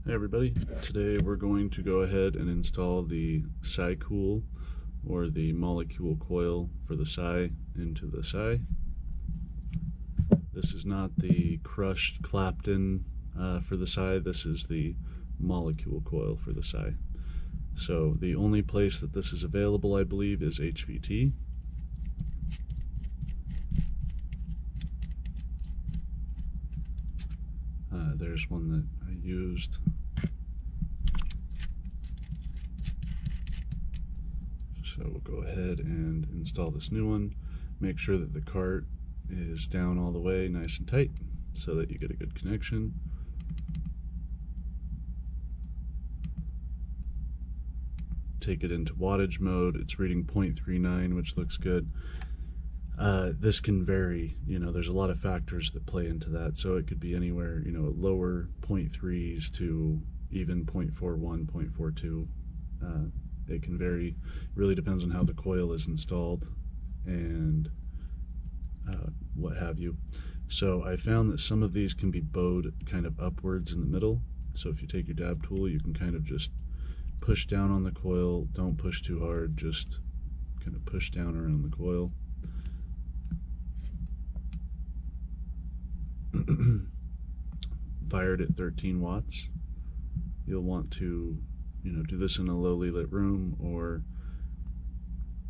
Hey everybody, today we're going to go ahead and install the Saicule or the Molecule coil for the Sai into the Sai. This is not the crushed Clapton for the Sai, this is the Molecule coil for the Sai. So the only place that this is available, I believe, is HVT. There's one that I used. So we'll go ahead and install this new one. Make sure that the cart is down all the way nice and tight so that you get a good connection. Take it into wattage mode. It's reading 0.39, which looks good. This can vary, there's a lot of factors that play into that, so it could be anywhere, lower 0.3s to even 0.41, 0.42. It can vary. It really depends on how the coil is installed and what have you. So I found that some of these can be bowed kind of upwards in the middle. So if you take your dab tool, you can kind of just push down on the coil. Don't push too hard, just kind of push down around the coil. Fired at 13 watts. You'll want to, do this in a lowly lit room or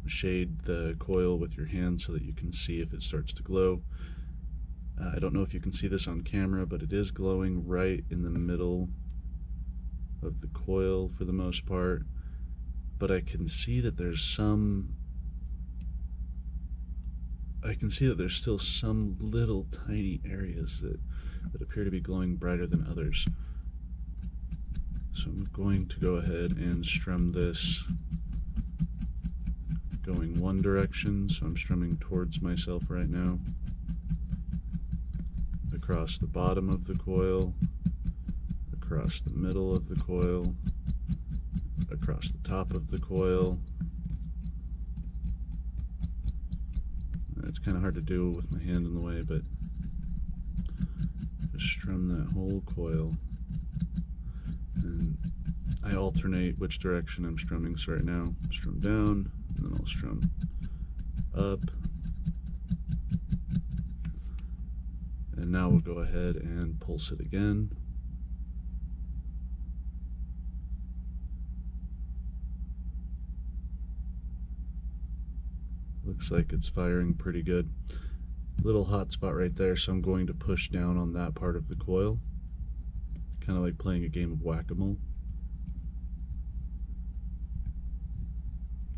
shade the coil with your hand so that you can see if it starts to glow. I don't know if you can see this on camera, but it is glowing right in the middle of the coil for the most part. But I can see that there's still some little tiny areas that appear to be glowing brighter than others. So I'm going to go ahead and strum this going one direction, so I'm strumming towards myself right now, across the bottom of the coil, across the middle of the coil, across the top of the coil. It's kind of hard to do with my hand in the way, but just strum that whole coil. And I alternate which direction I'm strumming, so right now I'll strum down, and then I'll strum up. And now we'll go ahead and pulse it again. Looks like it's firing pretty good. Little hot spot right there, so I'm going to push down on that part of the coil. Kind of like playing a game of whack-a-mole.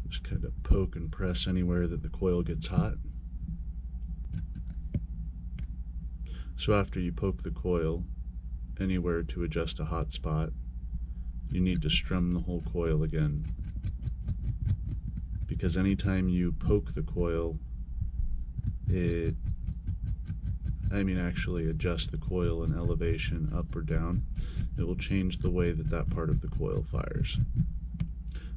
Just kind of poke and press anywhere that the coil gets hot. So after you poke the coil anywhere to adjust a hot spot, you need to strum the whole coil again. Because anytime you poke the coil, actually adjust the coil in elevation up or down, it will change the way that part of the coil fires.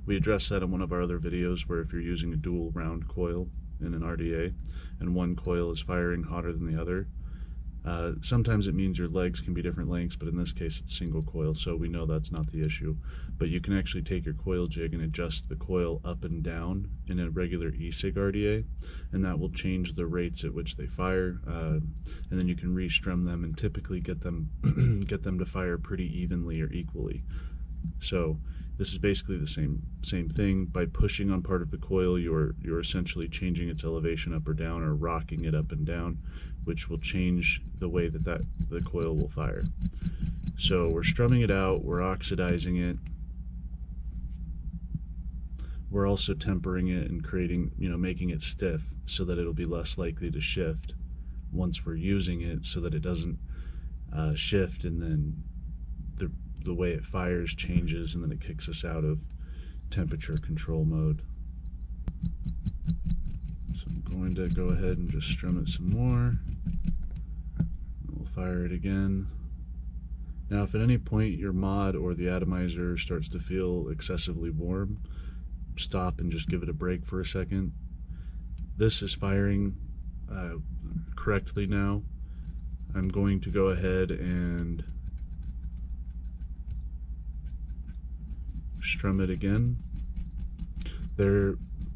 We addressed that in one of our other videos, where if you're using a dual round coil in an RDA and one coil is firing hotter than the other, sometimes it means your legs can be different lengths, but in this case it's single coil, so we know that's not the issue. But you can actually take your coil jig and adjust the coil up and down in a regular e-cig RDA, and that will change the rates at which they fire, and then you can re-strum them and typically get them to fire pretty evenly or equally. So this is basically the same thing. By pushing on part of the coil, you're essentially changing its elevation up or down, or rocking it up and down, which will change the way that the coil will fire. So we're strumming it out, we're oxidizing it, we're also tempering it and creating, making it stiff so that it'll be less likely to shift once we're using it, so that it doesn't shift and then the way it fires changes, and then it kicks us out of temperature control mode. So I'm going to go ahead and just strum it some more. We'll fire it again. Now if at any point your mod or the atomizer starts to feel excessively warm, stop and just give it a break for a second. This is firing correctly now. I'm going to go ahead and strum it again.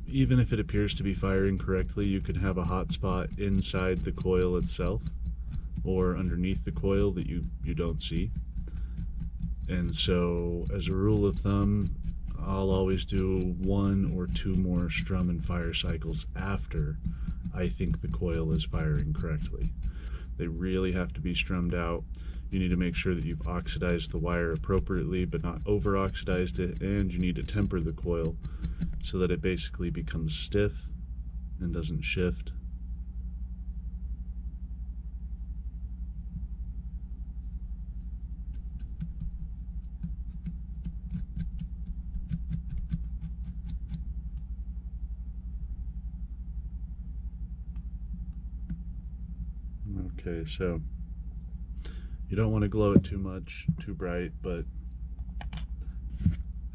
Even if it appears to be firing correctly, you can have a hot spot inside the coil itself or underneath the coil that you don't see. And so, as a rule of thumb, I'll always do 1 or 2 more strum and fire cycles after I think the coil is firing correctly. They really have to be strummed out. You need to make sure that you've oxidized the wire appropriately but not over-oxidized it, and you need to temper the coil so that it basically becomes stiff and doesn't shift. Okay, so you don't want to glow it too much, too bright, but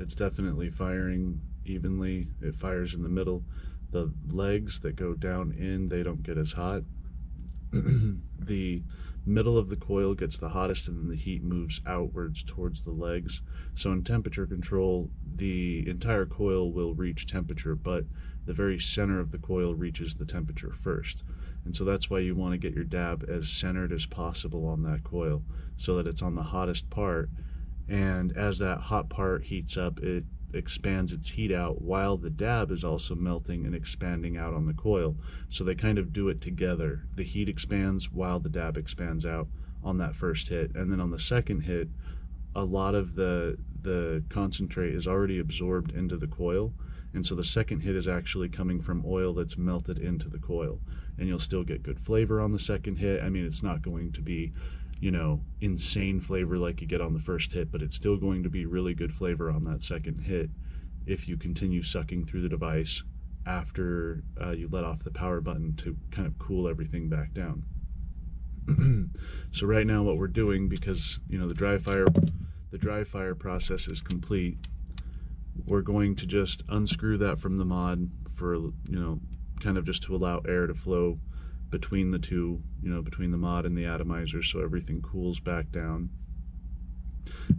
it's definitely firing evenly. It fires in the middle. The legs that go down in, they don't get as hot. The middle of the coil gets the hottest, and then the heat moves outwards towards the legs. So in temperature control, the entire coil will reach temperature, but the very center of the coil reaches the temperature first. And so that's why you want to get your dab as centered as possible on that coil so that it's on the hottest part, and as that hot part heats up, it expands its heat out while the dab is also melting and expanding out on the coil. So they kind of do it together. The heat expands while the dab expands out on that first hit, and then on the second hit, a lot of the concentrate is already absorbed into the coil, and so the second hit is actually coming from oil that's melted into the coil, and you'll still get good flavor on the second hit. I mean, it's not going to be, you know, insane flavor like you get on the first hit, but it's still going to be really good flavor on that second hit if you continue sucking through the device after you let off the power button to kind of cool everything back down. So right now what we're doing, because you know the dry fire process is complete, we're going to just unscrew that from the mod for, you know, kind of just to allow air to flow between the two, you know, between the mod and the atomizer, so everything cools back down.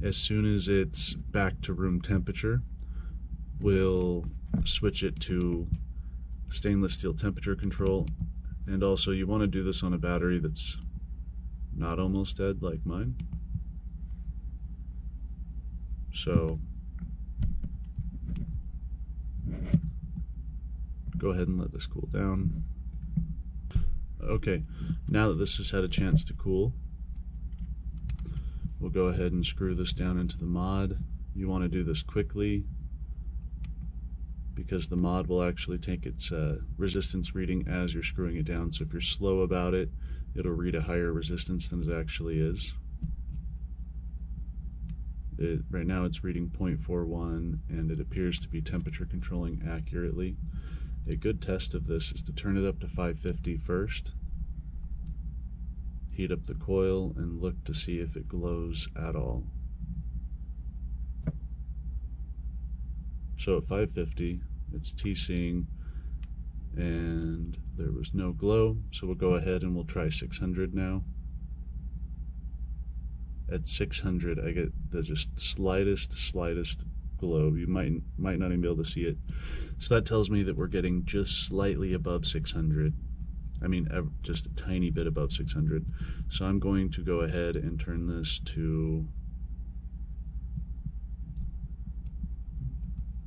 As soon as it's back to room temperature, we'll switch it to stainless steel temperature control. And also, you want to do this on a battery that's not almost dead like mine. So go ahead and let this cool down. Okay, now that this has had a chance to cool, we'll go ahead and screw this down into the mod. You want to do this quickly because the mod will actually take its resistance reading as you're screwing it down. So if you're slow about it, it'll read a higher resistance than it actually is. Right now it's reading 0.41, and it appears to be temperature controlling accurately. A good test of this is to turn it up to 550 first, heat up the coil, and look to see if it glows at all. So at 550, it's TCing, and there was no glow, so we'll go ahead and we'll try 600 now. At 600, I get the just slightest glow. You might not even be able to see it. So that tells me that we're getting just slightly above 600. I mean, just a tiny bit above 600. So I'm going to go ahead and turn this to,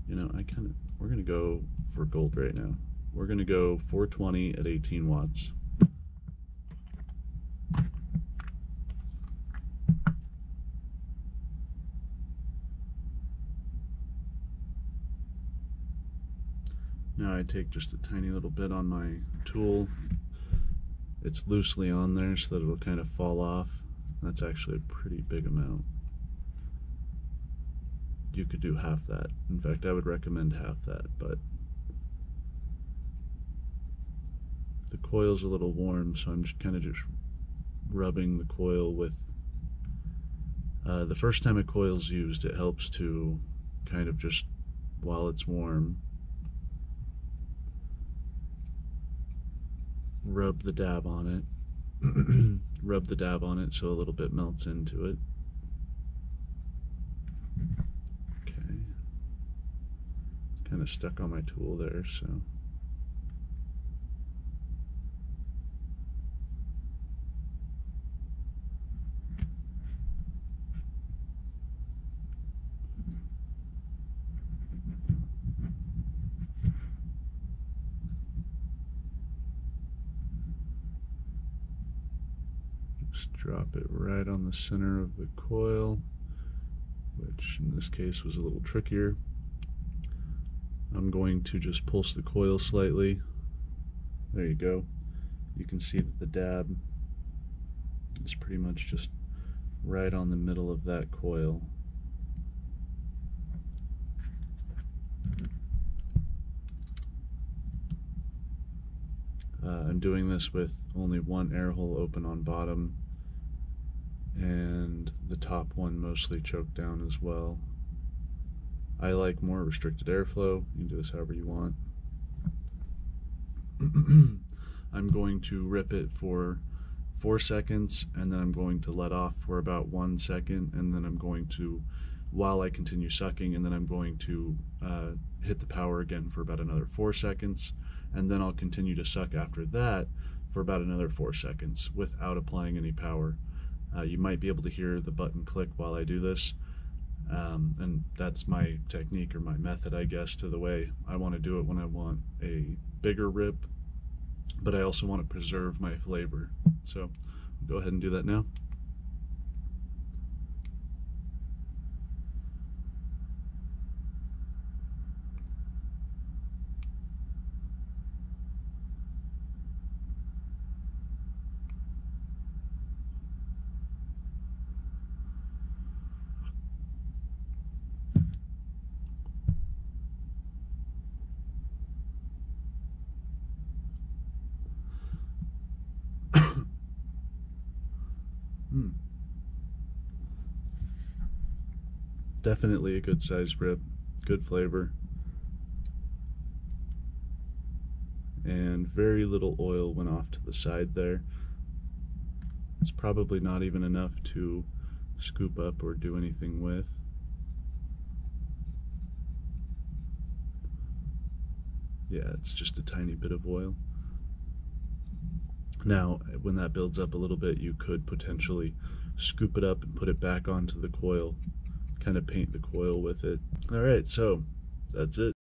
you know, we're gonna go for gold right now. We're gonna go 420 at 18 watts. Now I take just a tiny little bit on my tool. It's loosely on there so that it'll kind of fall off. That's actually a pretty big amount. You could do half that. In fact, I would recommend half that, but the coil's a little warm, so I'm just kind of rubbing the coil with the first time a coil's used, it helps to kind of just, while it's warm, rub the dab on it. Rub the dab on it so a little bit melts into it. Okay. kind of stuck on my tool there, so. Just drop it right on the center of the coil, which in this case was a little trickier. I'm going to just pulse the coil slightly. There you go. You can see that the dab is pretty much just right on the middle of that coil. I'm doing this with only one air hole open on bottom and the top one mostly choked down as well. I like more restricted airflow. You can do this however you want. I'm going to rip it for 4 seconds, and then I'm going to let off for about 1 second, and then I'm going to, while I continue sucking, and then I'm going to hit the power again for about another 4 seconds, and then I'll continue to suck after that for about another 4 seconds without applying any power. You might be able to hear the button click while I do this, and that's my technique or my method, I guess, to the way I want to do it when I want a bigger rip, but I also want to preserve my flavor. So I'll go ahead and do that now. Definitely a good size rip, good flavor, and very little oil went off to the side there. It's probably not even enough to scoop up or do anything with. Yeah, it's just a tiny bit of oil. Now, when that builds up a little bit, you could potentially scoop it up and put it back onto the coil, kind of paint the coil with it. All right, so that's it.